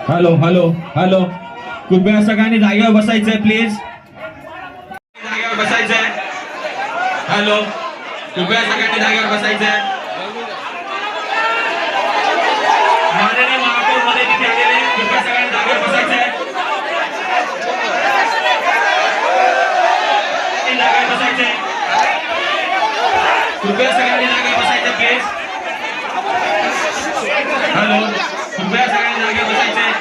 Hello hello hello, कृपया सगळ्यांनी जागेवर बसायचंय प्लीज, जागेवर बसायचंय. हॅलो, कृपया सगळ्यांनी जागेवर बसायचंय. माननीय महापौर मध्ये तिथे आलेले, कृपया सगळ्यांनी जागेवर बसायचंय. जागेवर बसायचंय, कृपया सगळ्यांनी जागेवर बसायचंय प्लीज. हॅलो, कृपया सगळ्यांनी जागेवर बसायचंय.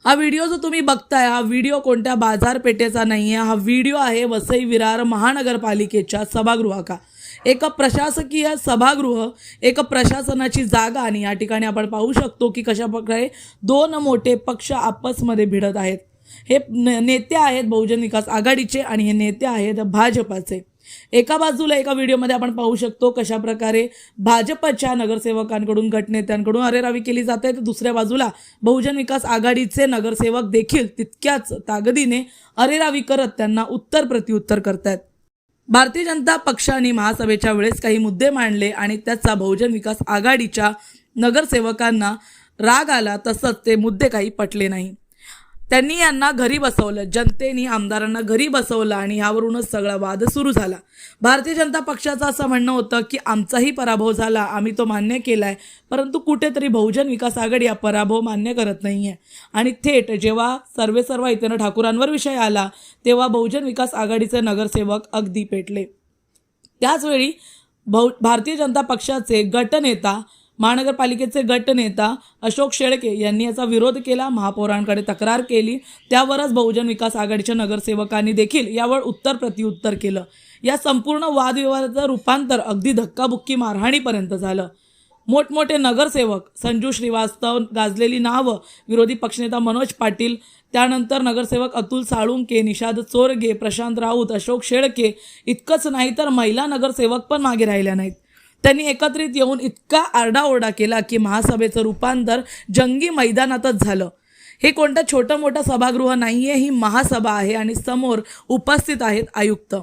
हा व्हिडिओ जो तुम्ही बघताय, हा व्हिडिओ कोणत्या बाजारपेठेचा नाही आहे. हा व्हिडिओ आहे वसई विरार महानगरपालिकेच्या सभागृहाचा. एक प्रशासकीय सभागृह, एक प्रशासनाची जागा. आणि या ठिकाणी आपण पाहू शकतो की कशा प्रकारे दोन मोठे पक्ष आपसमध्ये भिडत आहेत. हे नेते आहेत बहुजन विकास आघाडीचे आणि हे नेते आहेत भाजपाचे. एका बाजूला एका व्हिडिओमध्ये आपण पाहू शकतो कशा प्रकारे भाजपच्या नगरसेवकांकडून, गटनेत्यांकडून अरेरावी केली जाते, तर दुसऱ्या बाजूला बहुजन विकास आघाडीचे नगरसेवक देखील तितक्याच ताकदीने अरेरावी करत त्यांना उत्तर प्रत्युत्तर करतात. भारतीय जनता पक्षाने महासभेच्या वेळेस काही मुद्दे मांडले आणि त्याचा बहुजन विकास आघाडीच्या नगरसेवकांना राग आला. तसंच ते मुद्दे काही पटले नाही. त्यांनी यांना घरी बसवलं, जनतेने आमदारांना घरी बसवलं आणि यावरूनच सगळा वाद सुरू झाला. भारतीय जनता पक्षाचं असं म्हणणं होतं की आमचाही पराभव झाला, आम्ही तो मान्य केलाय, परंतु कुठेतरी बहुजन विकास आघाडी हा पराभव मान्य करत नाहीये. आणि थेट जेव्हा सर्वेसर्वा इथं ठाकूरांवर विषय आला तेव्हा बहुजन विकास आघाडीचे नगरसेवक अगदी पेटले. त्याचवेळी भारतीय जनता पक्षाचे गटनेता, महानगरपालिकेचे गटनेता अशोक शेळके यांनी याचा विरोध केला, महापौरांकडे तक्रार केली. त्यावरच बहुजन विकास आघाडीच्या नगरसेवकांनी देखील यावर उत्तर प्रत्युत्तर केलं. या संपूर्ण वादविवादाचं रूपांतर अगदी धक्काबुक्की मारहाणीपर्यंत झालं. मोठमोठे नगरसेवक, संजू श्रीवास्तव, गाजलेली नावं, विरोधी पक्षनेता मनोज पाटील, त्यानंतर नगरसेवक अतुल साळुंके, निषाद चोरगे, प्रशांत राऊत, अशोक शेळके, इतकंच नाही तर महिला नगरसेवक पण मागे राहिल्या नाहीत. त्यांनी एकत्रित येऊन इतका आरडाओरडा केला की महासभेचं रूपांतर जंगी मैदानातच झालं. हे कोणतं छोटं मोठं सभागृह नाही आहे, ही महासभा आहे आणि समोर उपस्थित आहेत आयुक्त.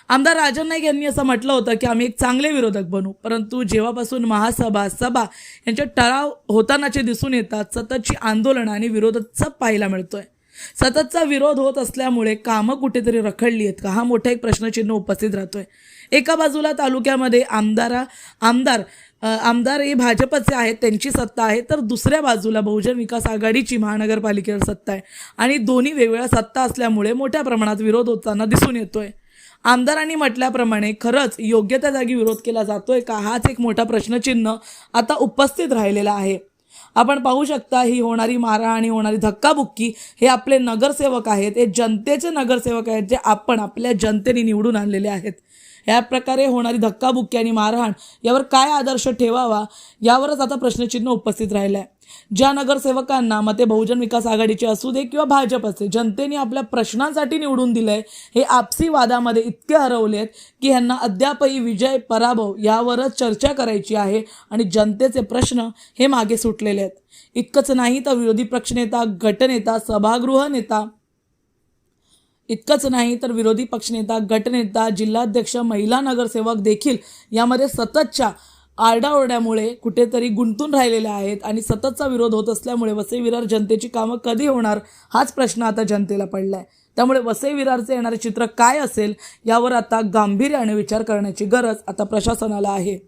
आमदार राजन नाईक यांनी असं म्हटलं होतं की आम्ही एक चांगले विरोधक बनू, परंतु जेव्हापासून महासभा, सभा यांचे ठराव होतानाचे दिसून येतात, सततची आंदोलनं आणि विरोधाचा पाहायला मिळतोय. सततचा विरोध होत असल्यामुळे कामं कुठेतरी रखडली आहेत का, हा मोठा एक प्रश्नचिन्ह उपस्थित राहतोय. एका बाजूला तालुक्यामध्ये आमदार हे भाजपचे आहेत, त्यांची सत्ता आहे, तर दुसऱ्या बाजूला बहुजन विकास आघाडीची महानगरपालिकेवर सत्ता आहे आणि दोन्ही वेगवेगळ्या सत्ता असल्यामुळे मोठ्या प्रमाणात विरोध होताना दिसून येतोय. आमदारांनी म्हटल्याप्रमाणे खरंच योग्य त्या जागी विरोध केला जातोय का, हाच एक मोठा प्रश्नचिन्ह आता उपस्थित राहिलेला आहे. आपण पाहू शकता ही होणारी मारहाण, होणारी धक्काबुक्की, हे आपले नगरसेवक आहेत, हे जनतेचे नगरसेवक आहेत, जे आपण आपल्या जनतेने निवडून आणलेले आहेत. या प्रकारे होणारी धक्काबुक्की आणि मारहाण यावर काय आदर्श ठेवावा यावरच आता प्रश्नचिन्ह उपस्थित राहिलं आहे. ज्या नगरसेवकांना मते बहुजन विकास आघाडीचे असू दे किंवा भाजपचे, जनतेने आपल्या प्रश्नांसाठी निवडून दिलंय, हे आपसी वादामध्ये इतके हरवलेत की ह्यांना अद्यापही विजय पराभव यावरच चर्चा करायची आहे आणि जनतेचे प्रश्न हे मागे सुटलेले आहेत. इतकंच नाही तर विरोधी पक्षनेता, गटनेता, सभागृह नेता, इतकंच नाही तर विरोधी पक्षनेता, गटनेता, जिल्हाध्यक्ष, महिला नगरसेवक देखील यामध्ये सततच्या आरडाओरड्यामुळे कुठेतरी गुंतून राहिलेले आहेत आणि सततचा विरोध होत असल्यामुळे वसई विरार जनतेची कामं कधी होणार हाच प्रश्न आता जनतेला पडला आहे. त्यामुळे वसई विरारचे येणारे चित्र काय असेल यावर आता गांभीर्याने विचार करण्याची गरज आता प्रशासनाला आहे.